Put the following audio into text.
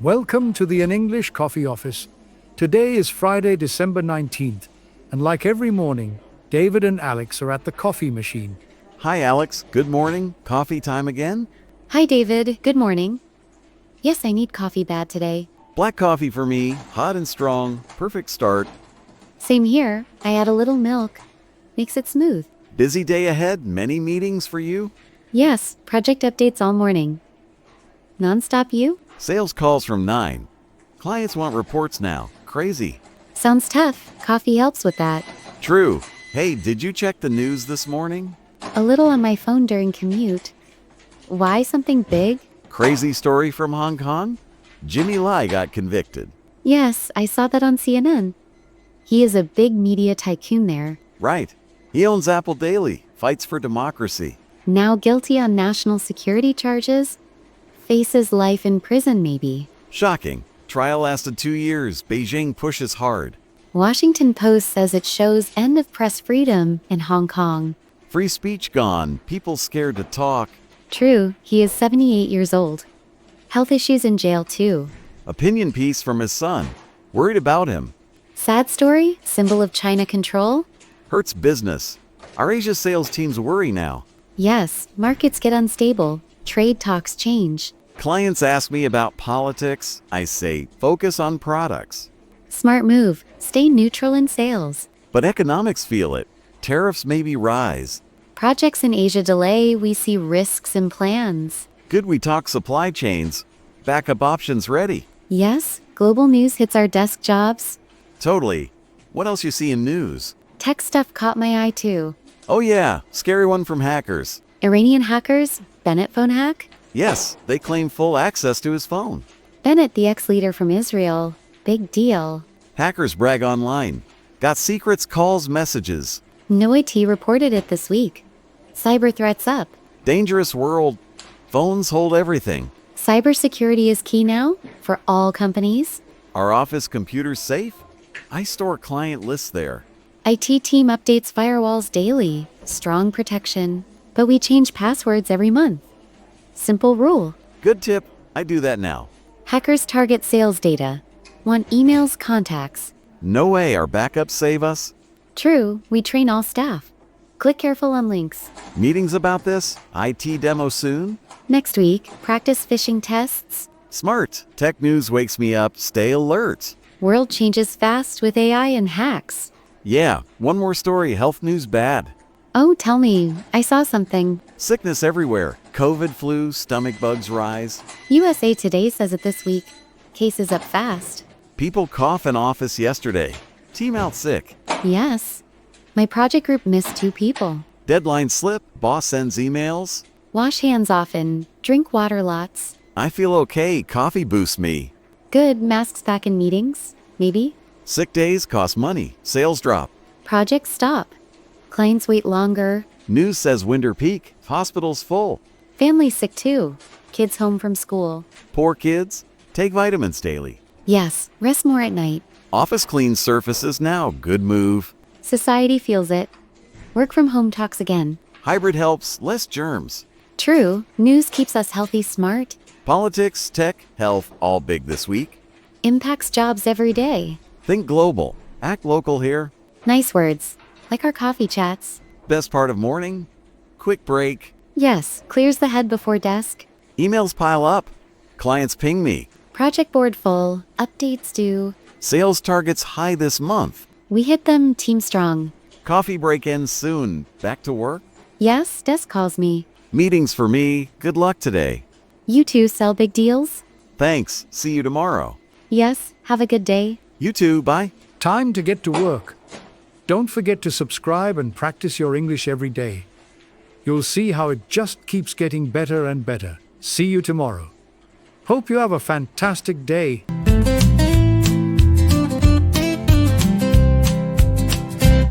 Welcome to the An English Coffee Office. Today is Friday, December 19th, and like every morning, David and Alex are at the coffee machine. Hi, Alex. Good morning. Coffee time again? Hi, David. Good morning. Yes, I need coffee bad today. Black coffee for me, hot and strong, perfect start. Same here. I add a little milk. Makes it smooth. Busy day ahead, many meetings for you? Yes, project updates all morning. Non-stop you? Sales calls from 9. Clients want reports now. Crazy. Sounds tough. Coffee helps with that. True. Hey, did you check the news this morning? A little on my phone during commute. Why something big? Crazy story from Hong Kong? Jimmy Lai got convicted. Yes, I saw that on CNN. He is a big media tycoon there. Right. He owns Apple Daily, fights for democracy. Now guilty on national security charges? Faces life in prison, maybe. Shocking. Trial lasted 2 years. Beijing pushes hard. Washington Post says it shows end of press freedom in Hong Kong. Free speech gone. People scared to talk. True, he is 78 years old. Health issues in jail too. Opinion piece from his son. Worried about him. Sad story? Symbol of China control? Hurts business. Our Asia sales teams worry now. Yes, markets get unstable. Trade talks change. Clients ask me about politics. I say, focus on products. Smart move. Stay neutral in sales. But economics feel it. Tariffs maybe rise. Projects in Asia delay. We see risks in plans. Good we talk supply chains. Backup options ready. Yes, global news hits our desk jobs. Totally. What else you see in news? Tech stuff caught my eye too. Oh yeah, scary one from hackers. Iranian hackers? Bennett phone hack? Yes, they claim full access to his phone. Bennett, the ex-leader from Israel. Big deal. Hackers brag online. Got secrets, calls, messages. No IT reported it this week. Cyber threats up. Dangerous world. Phones hold everything. Cybersecurity is key now for all companies. Are office computers safe? I store client lists there. IT team updates firewalls daily. Strong protection. But we change passwords every month. Simple rule. Good tip. I do that now. Hackers target sales data. Want emails, contacts. No way our backups save us. True, we train all staff. Click careful on links. Meetings about this? IT demo soon? Next week, practice phishing tests. Smart. Tech news wakes me up. Stay alert. World changes fast with AI and hacks. Yeah, one more story. Health news bad. Oh, tell me. I saw something. Sickness everywhere. COVID, flu, stomach bugs rise. USA Today says it this week. Cases up fast. People cough in office yesterday. Team out sick. Yes. My project group missed 2 people. Deadline slip. Boss sends emails. Wash hands often. Drink water lots. I feel okay. Coffee boosts me. Good. Masks back in meetings. Maybe. Sick days cost money. Sales drop. Projects stop. Clients wait longer. News says winter peak. Hospitals full. Families sick too. Kids home from school. Poor kids. Take vitamins daily. Yes. Rest more at night. Office cleans surfaces now. Good move. Society feels it. Work from home talks again. Hybrid helps. Less germs. True. News keeps us healthy, smart. Politics, tech, health, all big this week. Impacts jobs every day. Think global. Act local here. Nice words. Like our coffee chats. Best part of morning. Quick break. Yes. Clears the head before desk. Emails pile up. Clients ping me. Project board full. Updates due. Sales targets high this month. We hit them team strong. Coffee break ends soon. Back to work? Yes, desk calls me. Meetings for me. Good luck today. You too sell big deals? Thanks. See you tomorrow. Yes, have a good day. You too. Bye. Time to get to work. Don't forget to subscribe and practice your English every day. You'll see how it just keeps getting better and better. See you tomorrow. Hope you have a fantastic day.